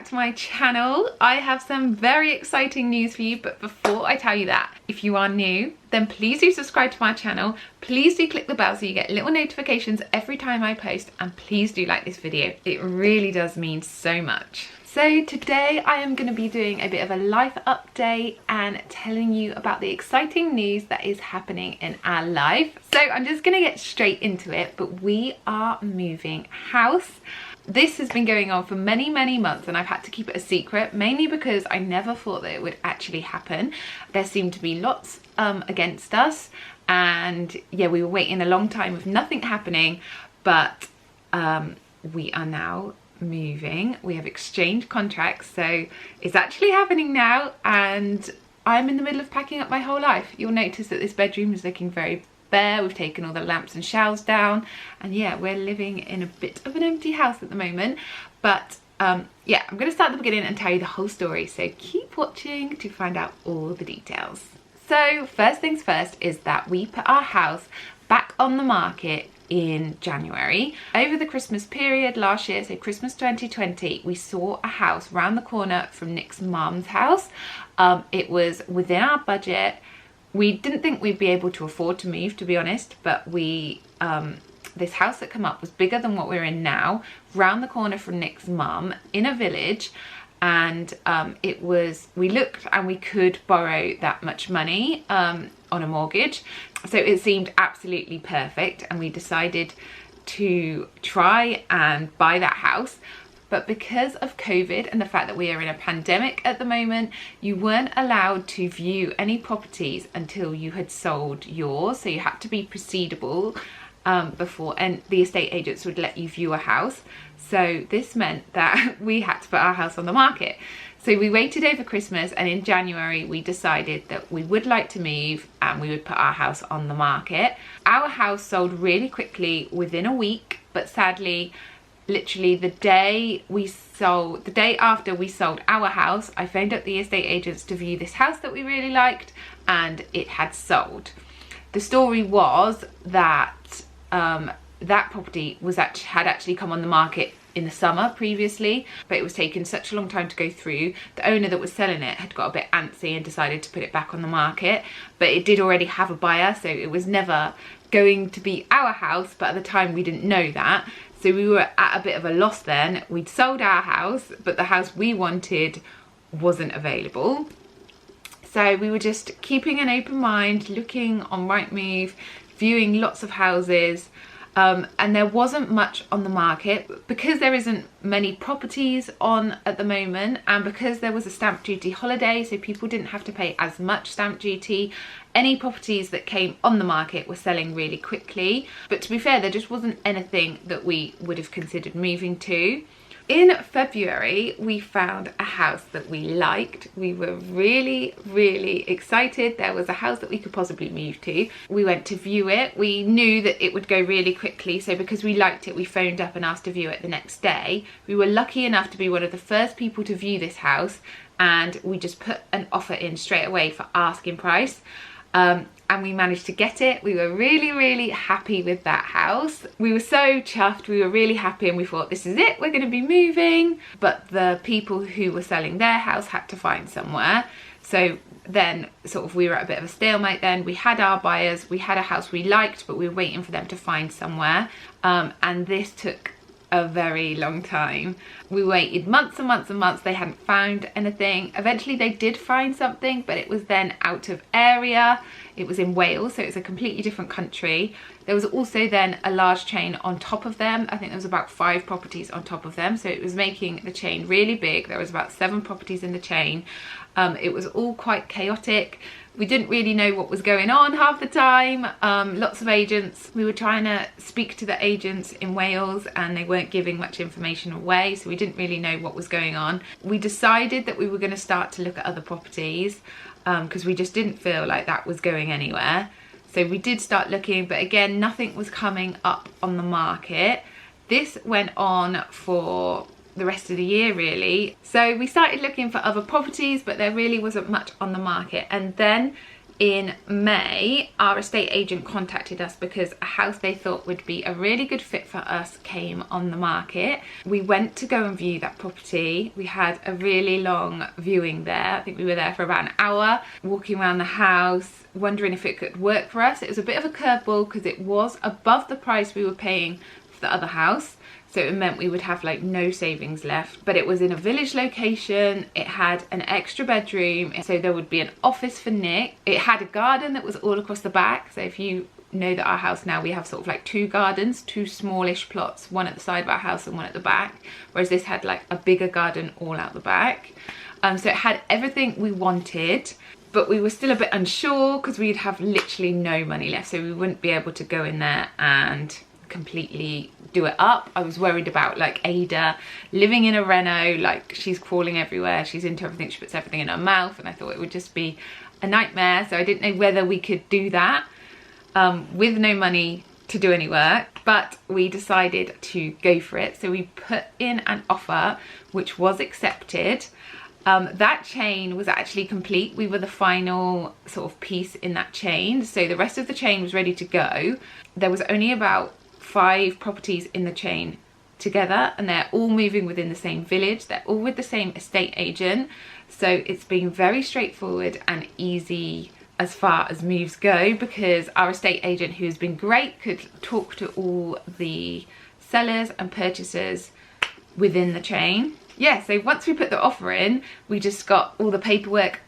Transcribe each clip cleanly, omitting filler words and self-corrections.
to my channel. I have some very exciting news for you, but before I tell you that, if you are new, then please do subscribe to my channel. Please do click the bell so you get little notifications every time I post, and please do like this video. It really does mean so much. So today I am going to be doing a bit of a life update and telling you about the exciting news that is happening in our life. So I'm just going to get straight into it, but we are moving house. This has been going on for many months, and I've had to keep it a secret, mainly because I never thought that it would actually happen. There seemed to be lots against us, and yeah, we were waiting a long time with nothing happening, but we are now moving. We have exchanged contracts, so it's actually happening now, and I'm in the middle of packing up my whole life. You'll notice that this bedroom is looking very bare. We've taken all the lamps and shelves down, and yeah, we're living in a bit of an empty house at the moment. But yeah, I'm going to start at the beginning and tell you the whole story, so keep watching to find out all the details. So first things first is that we put our house back on the market in January. Over the Christmas period last year, so Christmas 2020, we saw a house round the corner from Nick's mum's house. It was within our budget. We didn't think we'd be able to afford to move, to be honest, but we this house that came up was bigger than what we're in now, round the corner from Nick's mum in a village, and it was, we looked and we could borrow that much money on a mortgage, so it seemed absolutely perfect, and we decided to try and buy that house. But because of COVID and the fact that we are in a pandemic at the moment, you weren't allowed to view any properties until you had sold yours, so you had to be proceedable before, and the estate agents would let you view a house. So this meant that we had to put our house on the market. So we waited over Christmas, and in January we decided that we would like to move and we would put our house on the market. Our house sold really quickly within a week, but sadly, literally the day after we sold our house, I phoned up the estate agents to view this house that we really liked, and it had sold. The story was that that property had actually come on the market in the summer previously, but it was taking such a long time to go through. The owner that was selling it had got a bit antsy and decided to put it back on the market, but it did already have a buyer, so it was never going to be our house, but at the time we didn't know that. So we were at a bit of a loss then. We'd sold our house, but the house we wanted wasn't available. So we were just keeping an open mind, looking on Rightmove, viewing lots of houses, and there wasn't much on the market because there isn't many properties on at the moment, and because there was a stamp duty holiday, so people didn't have to pay as much stamp duty. Any properties that came on the market were selling really quickly, but to be fair, there just wasn't anything that we would have considered moving to. In February, we found a house that we liked. We were really excited. There was a house that we could possibly move to. We went to view it. We knew that it would go really quickly, so because we liked it, we phoned up and asked to view it the next day. We were lucky enough to be one of the first people to view this house, and we just put an offer in straight away for asking price. And we managed to get it. We were really happy with that house. We were so chuffed, we were really happy, and we thought, this is it, we're going to be moving. But the people who were selling their house had to find somewhere. So then sort of we were at a bit of a stalemate then. We had our buyers, we had a house we liked, but we were waiting for them to find somewhere. And this took a very long time. We waited months and months. They hadn't found anything. Eventually they did find something, but it was then out of area. It was in Wales, so it's a completely different country. There was also then a large chain on top of them. I think there was about 5 properties on top of them, so it was making the chain really big. There was about 7 properties in the chain. It was all quite chaotic. We didn't really know what was going on half the time. Lots of agents. We were trying to speak to the agents in Wales, and they weren't giving much information away, so we didn't really know what was going on. We decided that we were going to start to look at other properties because we just didn't feel like that was going anywhere. So we did start looking, but again, nothing was coming up on the market. This went on for the rest of the year really. So we started looking for other properties, but there really wasn't much on the market. And then in May, our estate agent contacted us because a house they thought would be a really good fit for us came on the market. We went to go and view that property. We had a really long viewing there. I think we were there for about an hour, walking around the house, wondering if it could work for us. It was a bit of a curveball because it was above the price we were paying for the other house. So it meant we would have like no savings left, but it was in a village location. It had an extra bedroom, so there would be an office for Nick. It had a garden that was all across the back. So if you know that our house now, we have sort of like two gardens, two smallish plots, one at the side of our house and one at the back, whereas this had like a bigger garden all out the back. So it had everything we wanted, but we were still a bit unsure because we'd have literally no money left, so we wouldn't be able to go in there and completely do it up. I was worried about like Ada living in a reno, like she's crawling everywhere, she's into everything, she puts everything in her mouth, and I thought it would just be a nightmare. So I didn't know whether we could do that with no money to do any work, but we decided to go for it. So we put in an offer which was accepted. That chain was actually complete. We were the final sort of piece in that chain, so the rest of the chain was ready to go. There was only about 5 properties in the chain together, and they're all moving within the same village. They're all with the same estate agent, so it's been very straightforward and easy as far as moves go, because our estate agent, who's been great, could talk to all the sellers and purchasers within the chain. Yeah, so once we put the offer in, we just got all the paperwork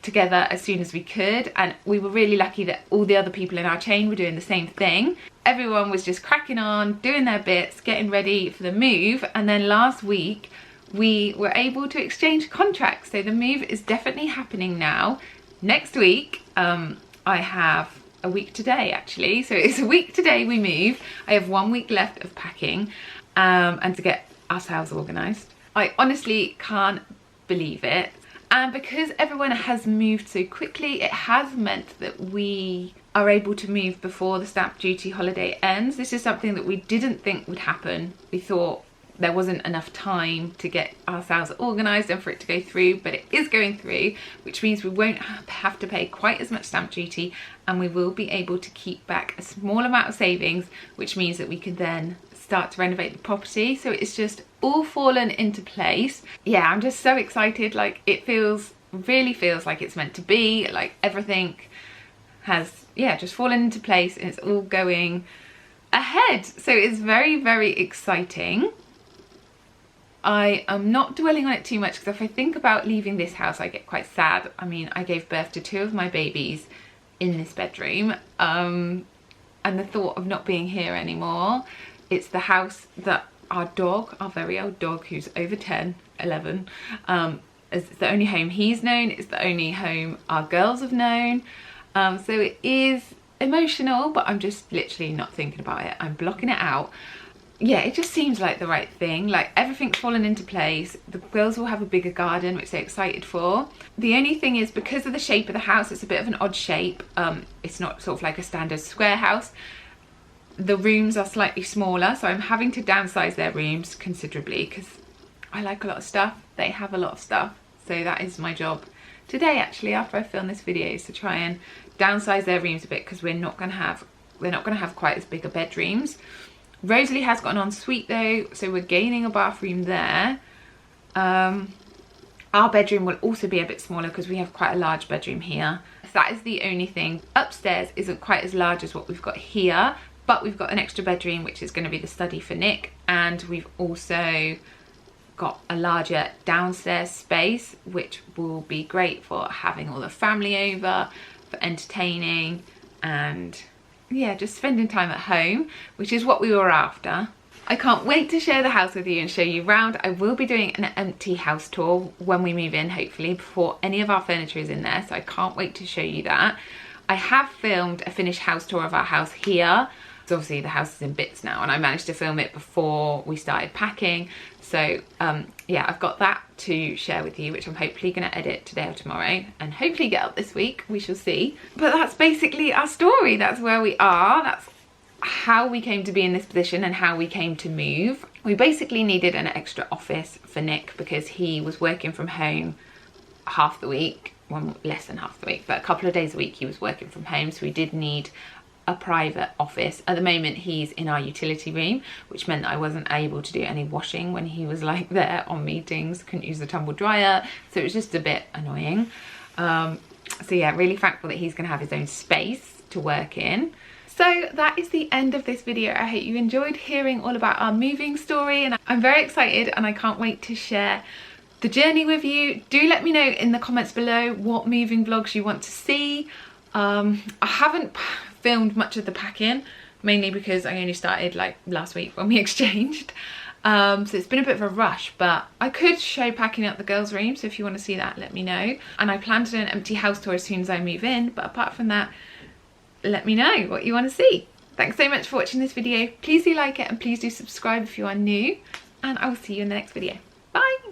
together as soon as we could, and we were really lucky that all the other people in our chain were doing the same thing. Everyone was just cracking on, doing their bits, getting ready for the move, and then last week we were able to exchange contracts. So the move is definitely happening now. Next week, I have a week today actually, so it's a week today we move. I have 1 week left of packing and to get ourselves organised. I honestly can't believe it. And because everyone has moved so quickly, it has meant that we are able to move before the stamp duty holiday ends. This is something that we didn't think would happen. We thought there wasn't enough time to get ourselves organised and for it to go through, but it is going through, which means we won't have to pay quite as much stamp duty, and we will be able to keep back a small amount of savings, which means that we can then start to renovate the property. So it's just all fallen into place. Yeah, I'm just so excited. Like, it really feels like it's meant to be. Like, everything has, yeah, just fallen into place and it's all going ahead. So it's very, very exciting. I am not dwelling on it too much, because if I think about leaving this house, I get quite sad. I mean, I gave birth to 2 of my babies in this bedroom, and the thought of not being here anymore. It's the house that our dog, our very old dog, who's over 10, 11, is the only home he's known. It's the only home our girls have known. So it is emotional, but I'm just literally not thinking about it. I'm blocking it out. Yeah, it just seems like the right thing. Like, everything's fallen into place. The girls will have a bigger garden, which they're excited for. The only thing is, because of the shape of the house, it's a bit of an odd shape. It's not sort of like a standard square house. The rooms are slightly smaller, so I'm having to downsize their rooms considerably, because I like a lot of stuff. They have a lot of stuff. So that is my job today, actually, after I film this video, is to try and downsize their rooms a bit, because we're not going to have quite as bigger bedrooms. Rosalie has got an ensuite though, so we're gaining a bathroom there. Our bedroom will also be a bit smaller because we have quite a large bedroom here. So that is the only thing. Upstairs isn't quite as large as what we've got here, but we've got an extra bedroom, which is going to be the study for Nick, and we've also got a larger downstairs space, which will be great for having all the family over, for entertaining, and yeah, just spending time at home, which is what we were after. I can't wait to share the house with you and show you around. I will be doing an empty house tour when we move in, hopefully, before any of our furniture is in there, so I can't wait to show you that. I have filmed a finished house tour of our house here. So obviously the house is in bits now, and I managed to film it before we started packing. So yeah, I've got that to share with you, which I'm hopefully going to edit today or tomorrow, and hopefully get up this week. We shall see. But that's basically our story. That's where we are. That's how we came to be in this position and how we came to move. We basically needed an extra office for Nick because he was working from home half the week, well, less than half the week, but a couple of days a week he was working from home, so we did need a private office. At the moment he's in our utility room, which meant that I wasn't able to do any washing when he was like there on meetings, couldn't use the tumble dryer, so it was just a bit annoying. So yeah, really thankful that he's gonna have his own space to work in. So that is the end of this video. I hope you enjoyed hearing all about our moving story, and I'm very excited and I can't wait to share the journey with you. Do let me know in the comments below what moving vlogs you want to see. I haven't filmed much of the packing, mainly because I only started like last week when we exchanged. So it's been a bit of a rush, but I could show packing up the girls' room, so if you want to see that, let me know. And I plan to do an empty house tour as soon as I move in, but apart from that, let me know what you want to see. Thanks so much for watching this video. Please do like it and please do subscribe if you are new, and I will see you in the next video. Bye!